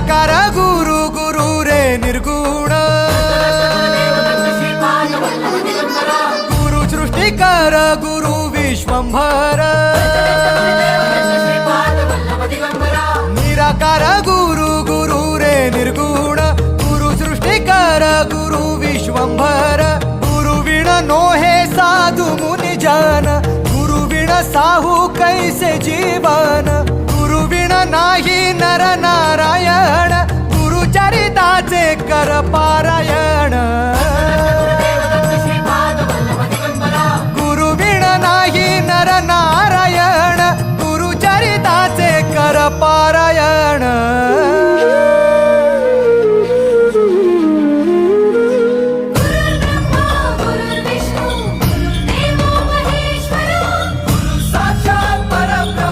निराकार गुरु गुरु रे निर्गुण गुरु सृष्टिकर गुरु विश्वंभर निराकार गुरु गुरु रे निर्गुण गुरु सृष्टिकर गुरु विश्वंभर गुरु विण नोहे साधु मुनि जन गुरु विण साहू कैसे जीवन गुरु विण नाही नर नारायण गुरु चरिताचे कर पारायण